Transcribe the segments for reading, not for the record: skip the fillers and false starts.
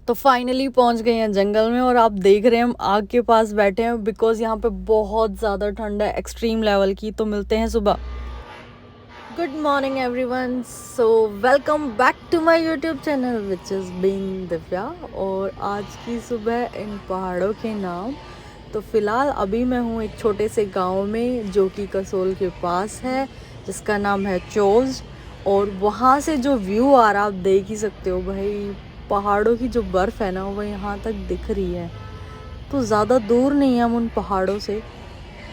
तो फाइनली पहुंच गए हैं जंगल में और आप देख रहे हैं हम आग के पास बैठे हैं बिकॉज यहाँ पे बहुत ज़्यादा ठंड है एक्सट्रीम लेवल की। तो मिलते हैं सुबह। Good morning everyone, so welcome back to my YouTube channel which is being Divya. और आज की सुबह इन पहाड़ों के नाम। तो फ़िलहाल अभी मैं हूँ एक छोटे से गांव में जो कि कसोल के पास है, जिसका नाम है चोज। और वहाँ से जो व्यू आ रहा आप देख ही सकते हो भाई, पहाड़ों की जो बर्फ़ है ना वो यहाँ तक दिख रही है। तो ज़्यादा दूर नहीं है हम उन पहाड़ों से,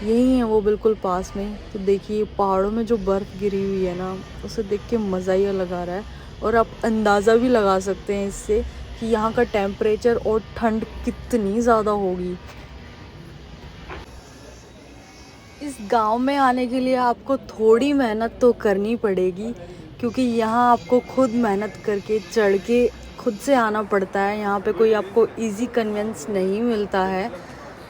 यही है वो बिल्कुल पास में। तो देखिए पहाड़ों में जो बर्फ़ गिरी हुई है ना, उसे देख के मज़ा ही अलग आ रहा है। और आप अंदाज़ा भी लगा सकते हैं इससे कि यहाँ का टेम्परेचर और ठंड कितनी ज़्यादा होगी। इस गांव में आने के लिए आपको थोड़ी मेहनत तो करनी पड़ेगी, क्योंकि यहाँ आपको खुद मेहनत करके चढ़ के खुद से आना पड़ता है। यहाँ पे कोई आपको इजी कन्वेंस नहीं मिलता है,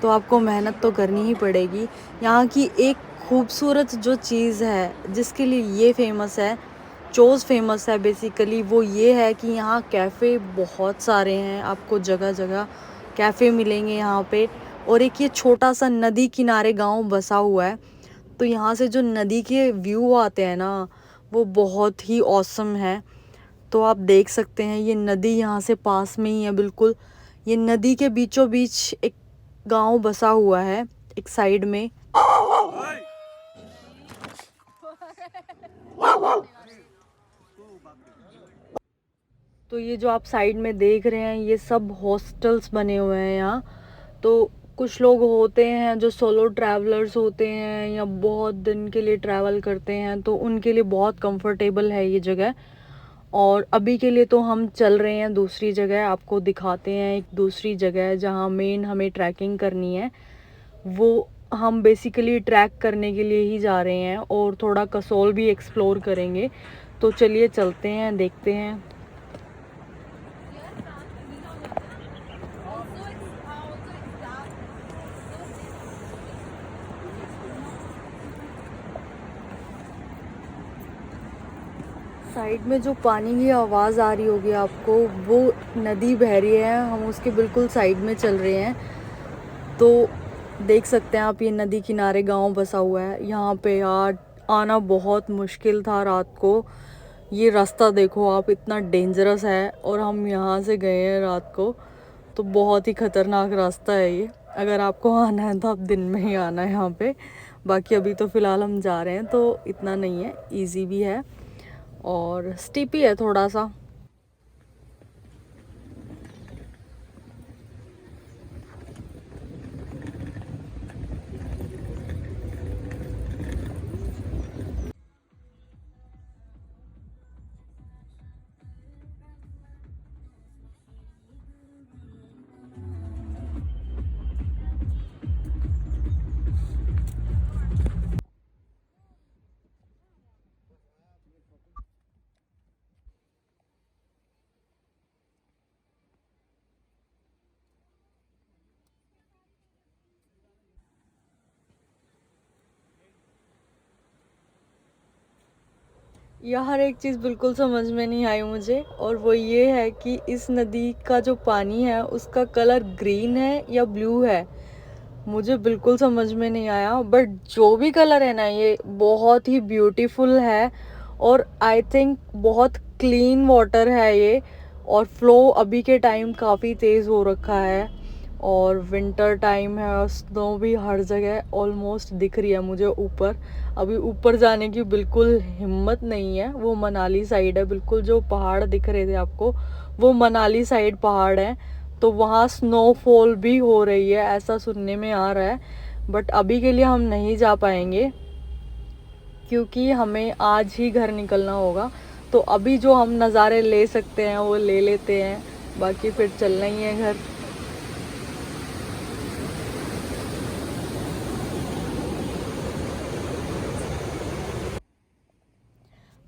तो आपको मेहनत तो करनी ही पड़ेगी। यहाँ की एक खूबसूरत जो चीज़ है जिसके लिए ये फेमस है, चोज़ फेमस है बेसिकली, वो ये है कि यहाँ कैफ़े बहुत सारे हैं। आपको जगह जगह कैफ़े मिलेंगे यहाँ पे। और एक ये छोटा सा नदी किनारे गांव बसा हुआ है, तो यहाँ से जो नदी के व्यू आते हैं ना, वो बहुत ही ऑसम है। तो आप देख सकते हैं ये नदी यहाँ से पास में ही है बिल्कुल। ये नदी के बीचों बीच एक गांव बसा हुआ है एक साइड में। तो ये जो आप साइड में देख रहे हैं ये सब हॉस्टल्स बने हुए हैं यहाँ। तो कुछ लोग होते हैं जो सोलो ट्रैवलर्स होते हैं या बहुत दिन के लिए ट्रैवल करते हैं, तो उनके लिए बहुत कंफर्टेबल है ये जगह। और अभी के लिए तो हम चल रहे हैं दूसरी जगह, आपको दिखाते हैं एक दूसरी जगह जहाँ मेन हमें ट्रैकिंग करनी है। वो हम बेसिकली ट्रैक करने के लिए ही जा रहे हैं और थोड़ा कसोल भी एक्सप्लोर करेंगे। तो चलिए चलते हैं, देखते हैं। साइड में जो पानी की आवाज़ आ रही होगी आपको, वो नदी बह रही है, हम उसके बिल्कुल साइड में चल रहे हैं। तो देख सकते हैं आप ये नदी किनारे गांव बसा हुआ है। यहाँ पे यार आना बहुत मुश्किल था रात को। ये रास्ता देखो आप, इतना डेंजरस है और हम यहाँ से गए हैं रात को। तो बहुत ही ख़तरनाक रास्ता है ये। अगर आपको आना है तो आप दिन में ही आना है यहाँ पे। बाकी अभी तो फ़िलहाल हम जा रहे हैं तो इतना नहीं है, इजी भी है और स्टीपी है थोड़ा सा। यह हर एक चीज़ बिल्कुल समझ में नहीं आई मुझे, और वो ये है कि इस नदी का जो पानी है उसका कलर ग्रीन है या ब्लू है, मुझे बिल्कुल समझ में नहीं आया। बट जो भी कलर है ना, ये बहुत ही ब्यूटीफुल है। और आई थिंक बहुत क्लीन वाटर है ये। और फ्लो अभी के टाइम काफ़ी तेज़ हो रखा है और विंटर टाइम है और स्नो भी हर जगह ऑलमोस्ट दिख रही है मुझे ऊपर। अभी ऊपर जाने की बिल्कुल हिम्मत नहीं है। वो मनाली साइड है बिल्कुल, जो पहाड़ दिख रहे थे आपको वो मनाली साइड पहाड़ है। तो वहाँ स्नोफॉल भी हो रही है ऐसा सुनने में आ रहा है। बट अभी के लिए हम नहीं जा पाएंगे क्योंकि हमें आज ही घर निकलना होगा। तो अभी जो हम नज़ारे ले सकते हैं वो ले लेते हैं, बाकी फिर चलना ही है घर।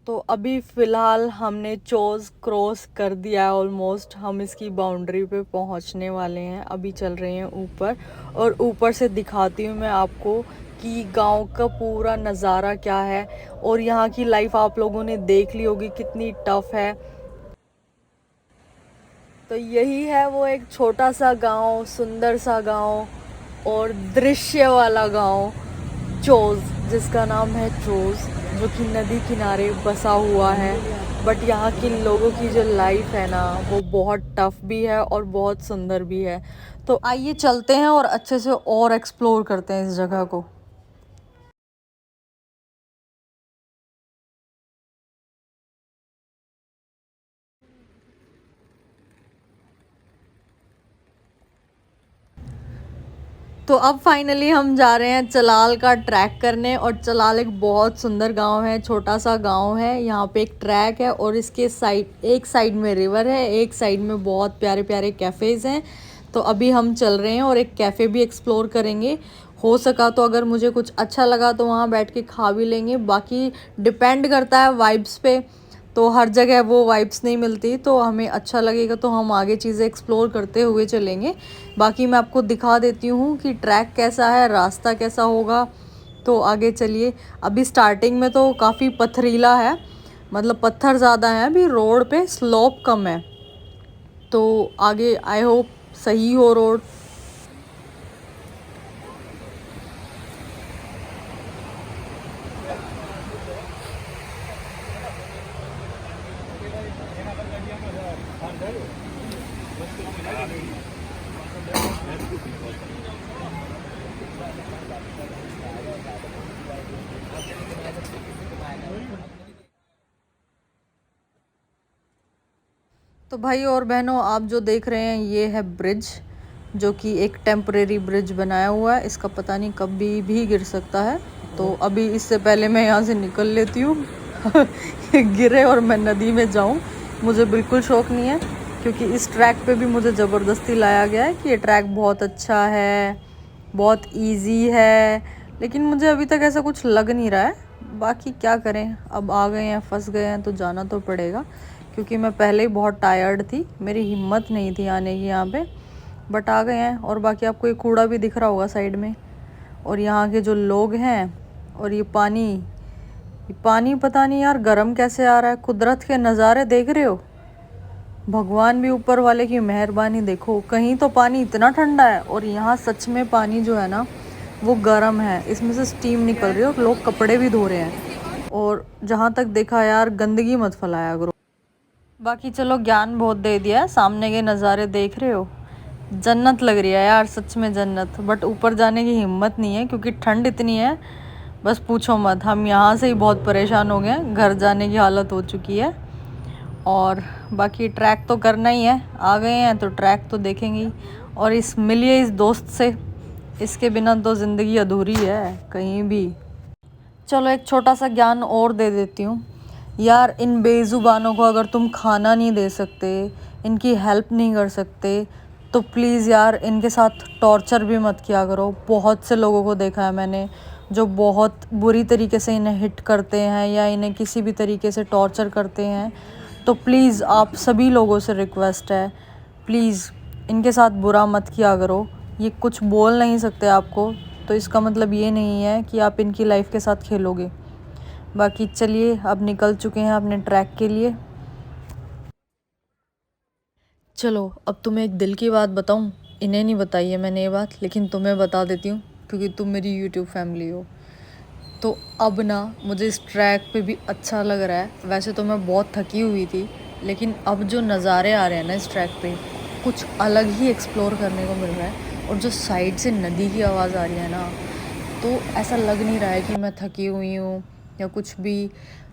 तो अभी फ़िलहाल हमने चोज़ क्रॉस कर दिया है ऑलमोस्ट, हम इसकी बाउंड्री पे पहुंचने वाले हैं। अभी चल रहे हैं ऊपर और ऊपर से दिखाती हूँ मैं आपको कि गांव का पूरा नज़ारा क्या है। और यहाँ की लाइफ आप लोगों ने देख ली होगी कितनी टफ है। तो यही है वो एक छोटा सा गांव, सुंदर सा गांव और दृश्य वाला गांव, चोज, जिसका नाम है चोज, जो कि नदी किनारे बसा हुआ है। बट यहाँ के लोगों की जो लाइफ है ना, वो बहुत टफ भी है और बहुत सुंदर भी है। तो आइए चलते हैं और अच्छे से और एक्सप्लोर करते हैं इस जगह को। तो अब फाइनली हम जा रहे हैं चलाल का ट्रैक करने। और चलाल एक बहुत सुंदर गांव है, छोटा सा गांव है। यहाँ पे एक ट्रैक है और इसके साइड, एक साइड में रिवर है, एक साइड में बहुत प्यारे प्यारे कैफ़ेज़ हैं। तो अभी हम चल रहे हैं और एक कैफ़े भी एक्सप्लोर करेंगे। हो सका तो अगर मुझे कुछ अच्छा लगा तो वहाँ बैठ के खा भी लेंगे, बाकी डिपेंड करता है वाइब्स पे। तो हर जगह वो वाइब्स नहीं मिलती, तो हमें अच्छा लगेगा तो हम आगे चीज़ें एक्सप्लोर करते हुए चलेंगे। बाकी मैं आपको दिखा देती हूँ कि ट्रैक कैसा है, रास्ता कैसा होगा। तो आगे चलिए। अभी स्टार्टिंग में तो काफ़ी पथरीला है, मतलब पत्थर ज़्यादा हैं, अभी रोड पे स्लोप कम है। तो आगे आई होप सही हो रोड। तो भाई और बहनों, आप जो देख रहे हैं ये है ब्रिज, जो कि एक टेम्परेरी ब्रिज बनाया हुआ है। इसका पता नहीं कभी भी गिर सकता है। तो अभी इससे पहले मैं यहाँ से निकल लेती हूँ। ये गिरे और मैं नदी में जाऊँ, मुझे बिल्कुल शौक नहीं है। क्योंकि इस ट्रैक पे भी मुझे ज़बरदस्ती लाया गया है कि ये ट्रैक बहुत अच्छा है, बहुत इजी है, लेकिन मुझे अभी तक ऐसा कुछ लग नहीं रहा है। बाकी क्या करें, अब आ गए हैं, फंस गए हैं तो जाना तो पड़ेगा। क्योंकि मैं पहले ही बहुत टायर्ड थी, मेरी हिम्मत नहीं थी आने की यहाँ पे, बट आ गए हैं। और बाकी आपको एक कूड़ा भी दिख रहा होगा साइड में। और यहाँ के जो लोग हैं और ये पानी पता नहीं यार गर्म कैसे आ रहा है। कुदरत के नज़ारे देख रहे हो, भगवान भी ऊपर वाले की मेहरबानी देखो। कहीं तो पानी इतना ठंडा है और यहाँ सच में पानी जो है ना वो गर्म है, इसमें से स्टीम निकल रही है और लोग कपड़े भी धो रहे हैं। और जहाँ तक देखा यार, गंदगी मत फैलाया करो। बाकी चलो, ज्ञान बहुत दे दिया है। सामने के नज़ारे देख रहे हो, जन्नत लग रही है यार, सच में जन्नत। बट ऊपर जाने की हिम्मत नहीं है क्योंकि ठंड इतनी है, बस पूछो मत। हम यहाँ से ही बहुत परेशान हो गए हैं, घर जाने की हालत हो चुकी है। और बाकी ट्रैक तो करना ही है, आ गए हैं तो ट्रैक तो देखेंगे ही। और इस मिलिए इस दोस्त से, इसके बिना तो ज़िंदगी अधूरी है कहीं भी। चलो एक छोटा सा ज्ञान और दे देती हूँ यार। इन बेज़ुबानों को अगर तुम खाना नहीं दे सकते, इनकी हेल्प नहीं कर सकते, तो प्लीज़ यार इनके साथ टॉर्चर भी मत किया करो। बहुत से लोगों को देखा है मैंने जो बहुत बुरी तरीके से इन्हें हिट करते हैं या इन्हें किसी भी तरीके से टॉर्चर करते हैं। तो प्लीज़ आप सभी लोगों से रिक्वेस्ट है, प्लीज़ इनके साथ बुरा मत किया करो। ये कुछ बोल नहीं सकते आपको, तो इसका मतलब ये नहीं है कि आप इनकी लाइफ के साथ खेलोगे। बाकी चलिए, अब निकल चुके हैं अपने ट्रैक के लिए। चलो अब तुम्हें एक दिल की बात बताऊं। इन्हें नहीं बताई है मैंने ये बात, लेकिन तुम्हें बता देती हूँ क्योंकि तुम मेरी यूट्यूब फैमिली हो। तो अब ना मुझे इस ट्रैक पे भी अच्छा लग रहा है। वैसे तो मैं बहुत थकी हुई थी, लेकिन अब जो नज़ारे आ रहे हैं ना इस ट्रैक पे, कुछ अलग ही एक्सप्लोर करने को मिल रहा है। और जो साइड से नदी की आवाज़ आ रही है ना, तो ऐसा लग नहीं रहा है कि मैं थकी हुई हूँ या कुछ भी।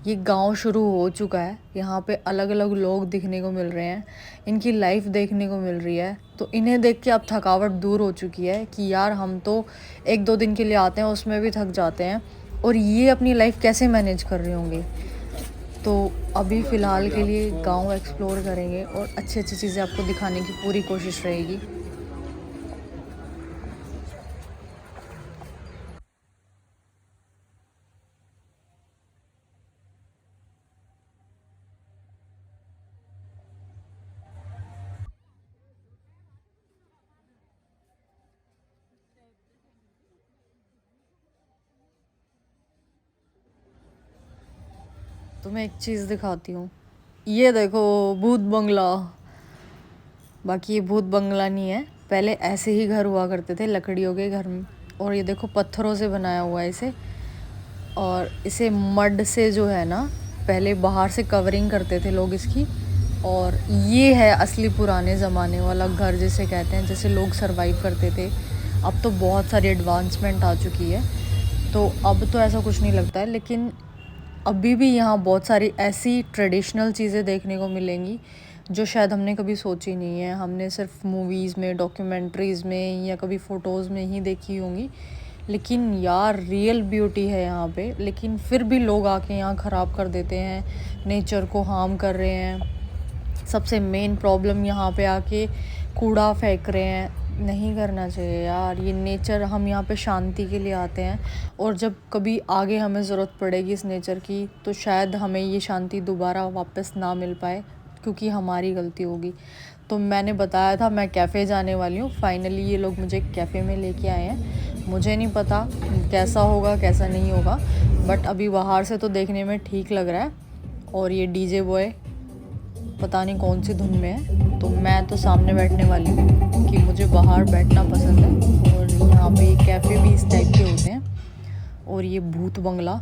ये गांव शुरू हो चुका है, यहाँ पे अलग अलग लोग दिखने को मिल रहे हैं, इनकी लाइफ देखने को मिल रही है। तो इन्हें देख के अब थकावट दूर हो चुकी है कि यार हम तो एक दो दिन के लिए आते हैं, उसमें भी थक जाते हैं, और ये अपनी लाइफ कैसे मैनेज कर रहे होंगे। तो अभी फ़िलहाल के लिए गांव एक्सप्लोर करेंगे और अच्छी अच्छी चीज़ें आपको दिखाने की पूरी कोशिश रहेगी। तुम्हें एक चीज़ दिखाती हूँ, ये देखो भूत बंगला। बाकी ये भूत बंगला नहीं है, पहले ऐसे ही घर हुआ करते थे लकड़ियों के घर में। और ये देखो पत्थरों से बनाया हुआ है इसे, और इसे मड से जो है ना पहले बाहर से कवरिंग करते थे लोग इसकी। और ये है असली पुराने ज़माने वाला घर जिसे कहते हैं, जैसे लोग सरवाइव करते थे। अब तो बहुत सारी एडवांसमेंट आ चुकी है, तो अब तो ऐसा कुछ नहीं लगता है, लेकिन अभी भी यहाँ बहुत सारी ऐसी ट्रेडिशनल चीज़ें देखने को मिलेंगी जो शायद हमने कभी सोची नहीं है। हमने सिर्फ मूवीज़ में, डॉक्यूमेंट्रीज़ में या कभी फ़ोटोज़ में ही देखी होंगी, लेकिन यार रियल ब्यूटी है यहाँ पे। लेकिन फिर भी लोग आके यहाँ ख़राब कर देते हैं, नेचर को हार्म कर रहे हैं। सबसे मेन प्रॉब्लम यहाँ पे आके कूड़ा फेंक रहे हैं। नहीं करना चाहिए यार, ये नेचर, हम यहाँ पे शांति के लिए आते हैं, और जब कभी आगे हमें ज़रूरत पड़ेगी इस नेचर की तो शायद हमें ये शांति दोबारा वापस ना मिल पाए, क्योंकि हमारी गलती होगी। तो मैंने बताया था मैं कैफ़े जाने वाली हूँ, फाइनली ये लोग मुझे कैफ़े में लेके आए हैं। मुझे नहीं पता कैसा होगा कैसा नहीं होगा, बट अभी बाहर से तो देखने में ठीक लग रहा है। और ये डीजे बॉय पता नहीं कौन सी धुन में है, तो मैं तो सामने बैठने वाली हूँ कि मुझे बाहर बैठना पसंद है। और यहाँ पे ये कैफ़े भी इस टाइप के होते हैं। और ये भूत बंगला,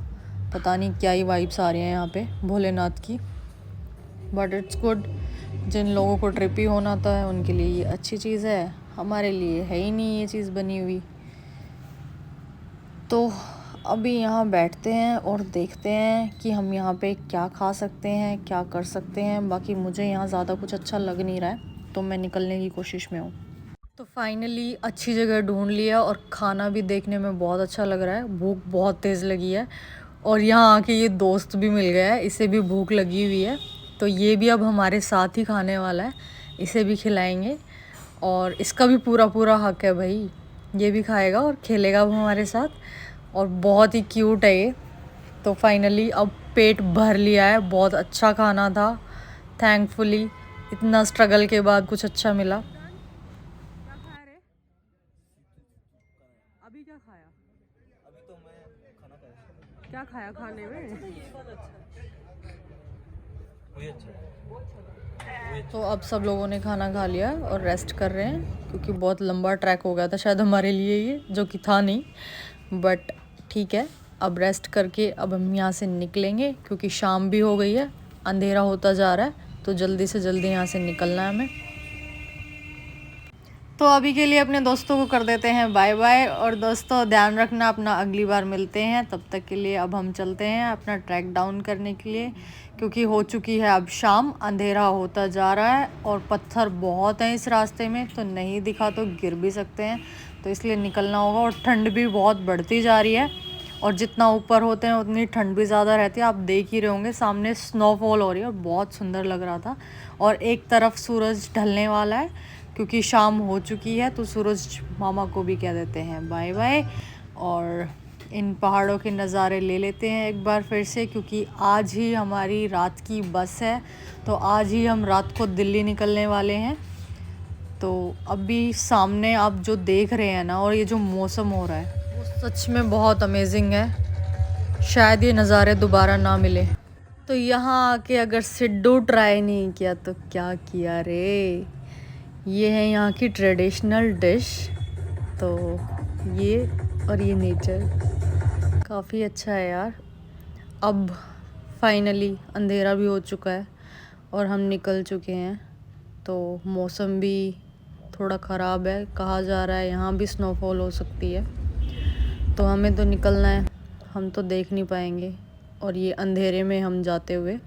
पता नहीं क्या ही वाइब्स आ रही हैं यहाँ पे भोलेनाथ की, बट इट्स गुड। जिन लोगों को ट्रिप ही होना था है उनके लिए ये अच्छी चीज़ है, हमारे लिए है ही नहीं ये चीज़ बनी हुई। तो अभी यहाँ बैठते हैं और देखते हैं कि हम यहाँ पे क्या खा सकते हैं, क्या कर सकते हैं। बाकी मुझे यहाँ ज़्यादा कुछ अच्छा लग नहीं रहा है, तो मैं निकलने की कोशिश में हूँ। तो फाइनली अच्छी जगह ढूंढ लिया, और खाना भी देखने में बहुत अच्छा लग रहा है। भूख बहुत तेज़ लगी है, और यहाँ आके ये दोस्त भी मिल गया है, इसे भी भूख लगी हुई है। तो ये भी अब हमारे साथ ही खाने वाला है, इसे भी खिलाएंगे। और इसका भी पूरा पूरा हक है भाई, ये भी खाएगा और खेलेगा अब हमारे साथ। और बहुत ही क्यूट है ये। तो फाइनली अब पेट भर लिया है, बहुत अच्छा खाना था, थैंकफुली इतना स्ट्रगल के बाद कुछ अच्छा मिला। क्या खाया रे? अभी क्या खाया? अभी तो मैं खाना खाया। क्या खाया खाने में? तो अब सब लोगों ने खाना खा लिया और रेस्ट कर रहे हैं, क्योंकि बहुत लंबा ट्रैक हो गया था शायद हमारे लिए ये, जो कि था नहीं, बट ठीक है। अब रेस्ट करके अब हम यहाँ से निकलेंगे, क्योंकि शाम भी हो गई है, अंधेरा होता जा रहा है, तो जल्दी से जल्दी यहाँ से निकलना है हमें। तो अभी के लिए अपने दोस्तों को कर देते हैं बाय बाय। और दोस्तों ध्यान रखना अपना, अगली बार मिलते हैं। तब तक के लिए अब हम चलते हैं अपना ट्रैक डाउन करने के लिए, क्योंकि हो चुकी है अब शाम, अंधेरा होता जा रहा है और पत्थर बहुत हैं इस रास्ते में, तो नहीं दिखा तो गिर भी सकते हैं, तो इसलिए निकलना होगा। और ठंड भी बहुत बढ़ती जा रही है, और जितना ऊपर होते हैं उतनी ठंड भी ज़्यादा रहती है। आप देख ही रहे होंगे सामने स्नोफॉल हो रही है, और बहुत सुंदर लग रहा था। और एक तरफ सूरज ढलने वाला है, क्योंकि शाम हो चुकी है, तो सूरज मामा को भी कह देते हैं बाय बाय। और इन पहाड़ों के नज़ारे ले लेते हैं एक बार फिर से, क्योंकि आज ही हमारी रात की बस है, तो आज ही हम रात को दिल्ली निकलने वाले हैं। तो अभी सामने आप जो देख रहे हैं ना, और ये जो मौसम हो रहा है वो सच में बहुत अमेजिंग है, शायद ये नज़ारे दोबारा ना मिले। तो यहाँ आके अगर सिड्डू ट्राई नहीं किया तो क्या किया रे। ये है यहाँ की ट्रेडिशनल डिश। तो ये और ये नेचर काफ़ी अच्छा है यार। अब फाइनली अंधेरा भी हो चुका है और हम निकल चुके हैं। तो मौसम भी थोड़ा ख़राब है, कहा जा रहा है यहाँ भी स्नोफॉल हो सकती है, तो हमें तो निकलना है, हम तो देख नहीं पाएंगे और ये अंधेरे में हम जाते हुए।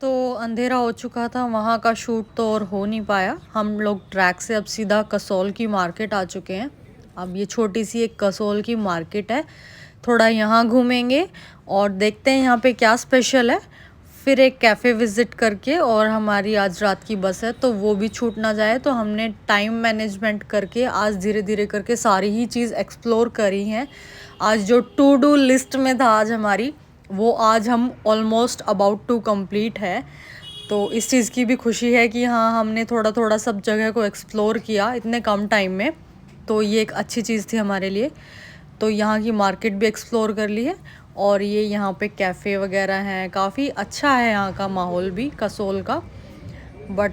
तो अंधेरा हो चुका था, वहाँ का शूट तो और हो नहीं पाया। हम लोग ट्रैक से अब सीधा कसोल की मार्केट आ चुके हैं। अब ये छोटी सी एक कसोल की मार्केट है, थोड़ा यहाँ घूमेंगे और देखते हैं यहाँ पे क्या स्पेशल है। फिर एक कैफ़े विज़िट करके, और हमारी आज रात की बस है तो वो भी छूट ना जाए, तो हमने टाइम मैनेजमेंट करके आज धीरे धीरे करके सारी ही चीज़ एक्सप्लोर करी हैं। आज जो टू डू लिस्ट में था आज हमारी, वो आज हम ऑलमोस्ट अबाउट टू कंप्लीट है। तो इस चीज़ की भी खुशी है कि हाँ, हमने थोड़ा थोड़ा सब जगह को एक्सप्लोर किया इतने कम टाइम में, तो ये एक अच्छी चीज़ थी हमारे लिए। तो यहाँ की मार्केट भी एक्सप्लोर कर ली है, और ये यहाँ पे कैफ़े वगैरह हैं, काफ़ी अच्छा है यहाँ का माहौल भी कसोल का। बट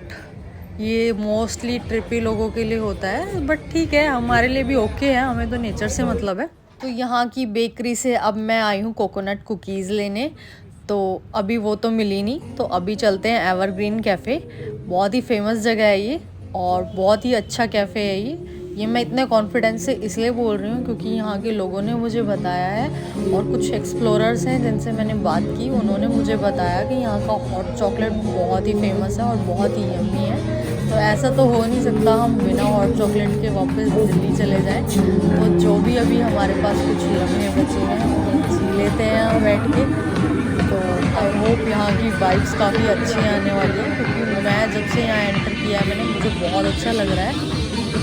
ये मोस्टली ट्रिपी लोगों के लिए होता है, बट ठीक है, हमारे लिए भी ओके है, हमें तो नेचर से मतलब है। तो यहाँ की बेकरी से अब मैं आई हूँ कोकोनट कुकीज़ लेने, तो अभी वो तो मिली नहीं, तो अभी चलते हैं एवरग्रीन कैफ़े। बहुत ही फेमस जगह है ये और बहुत ही अच्छा कैफ़े है ये मैं इतने कॉन्फिडेंस से इसलिए बोल रही हूँ क्योंकि यहाँ के लोगों ने मुझे बताया है और कुछ एक्सप्लोरर्स हैं जिनसे मैंने बात की, उन्होंने मुझे बताया कि यहाँ का हॉट चॉकलेट बहुत ही फेमस है और बहुत ही यम्मी है। तो ऐसा तो हो नहीं सकता हम बिना हॉट चॉकलेट के वापस दिल्ली चले जाएं। तो जो भी अभी हमारे पास कुछ लम्हे बचे हैं उन्हें जी लेते हैं यहाँ बैठ के। तो आई होप यहाँ की वाइब्स काफ़ी अच्छी आने वाली है क्योंकि मैं जब से यहाँ एंटर किया है मैंने, मुझे बहुत अच्छा लग रहा है।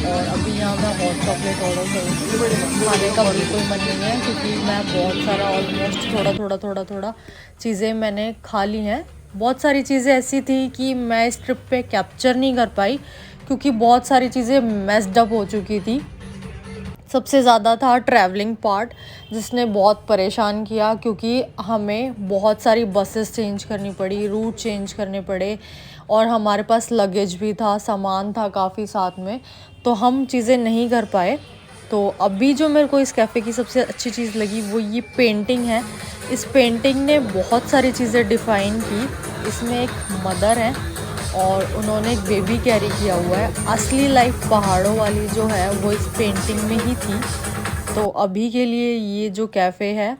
और अभी यहाँ मैं हॉट चॉकलेट ऑर्डर करूँगी, खाने का बिल्कुल मन नहीं है क्योंकि मैं बहुत सारा ऑलमोस्ट थोड़ा चीज़ें मैंने खा ली हैं। बहुत सारी चीज़ें ऐसी थी कि मैं इस ट्रिप पे कैप्चर नहीं कर पाई क्योंकि बहुत सारी चीज़ें मेस्ड अप हो चुकी थी। सबसे ज़्यादा था ट्रैवलिंग पार्ट जिसने बहुत परेशान किया क्योंकि हमें बहुत सारी बसेस चेंज करनी पड़ी, रूट चेंज करने पड़े और हमारे पास लगेज भी था, सामान था काफ़ी साथ में, तो हम चीज़ें नहीं कर पाए। तो अभी जो मेरे को इस कैफ़े की सबसे अच्छी चीज़ लगी वो ये पेंटिंग है। इस पेंटिंग ने बहुत सारी चीज़ें डिफ़ाइन की। इसमें एक मदर है और उन्होंने एक बेबी कैरी किया हुआ है। असली लाइफ पहाड़ों वाली जो है वो इस पेंटिंग में ही थी। तो अभी के लिए ये जो कैफ़े है,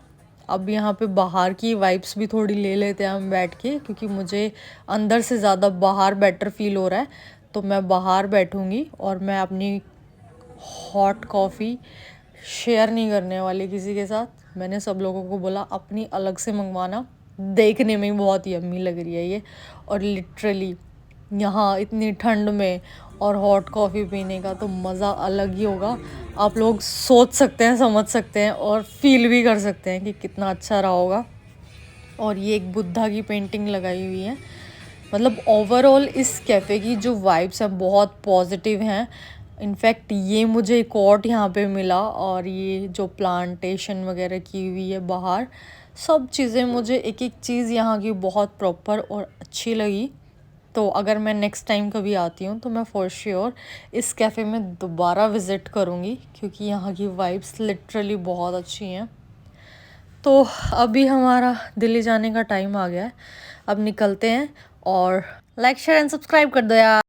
अब यहाँ पे बाहर की वाइब्स भी थोड़ी ले लेते हैं हम बैठ के क्योंकि मुझे अंदर से ज़्यादा बाहर बेटर फील हो रहा है। तो मैं बाहर बैठूँगी और मैं अपनी हॉट कॉफ़ी शेयर नहीं करने वाली किसी के साथ। मैंने सब लोगों को बोला अपनी अलग से मंगवाना, देखने में ही बहुत यम्मी लग रही है ये। और लिटरली यहाँ इतनी ठंड में और हॉट कॉफ़ी पीने का तो मज़ा अलग ही होगा। आप लोग सोच सकते हैं, समझ सकते हैं और फील भी कर सकते हैं कि कितना अच्छा रहा होगा। और ये एक बुद्धा की पेंटिंग लगाई हुई है। मतलब ओवरऑल इस कैफ़े की जो वाइब्स हैं बहुत पॉजिटिव हैं। इनफैक्ट ये मुझे कोर्ट यहाँ पे मिला और ये जो प्लांटेशन वगैरह की हुई है बाहर, सब चीज़ें मुझे एक एक चीज़ यहाँ की बहुत प्रॉपर और अच्छी लगी। तो अगर मैं नेक्स्ट टाइम कभी आती हूँ तो मैं फॉर श्योर इस कैफ़े में दोबारा विज़िट करूँगी क्योंकि यहाँ की वाइब्स लिटरली बहुत अच्छी हैं। तो अभी हमारा दिल्ली जाने का टाइम आ गया है, अब निकलते हैं और लाइक शेयर एंड सब्सक्राइब कर दो यार।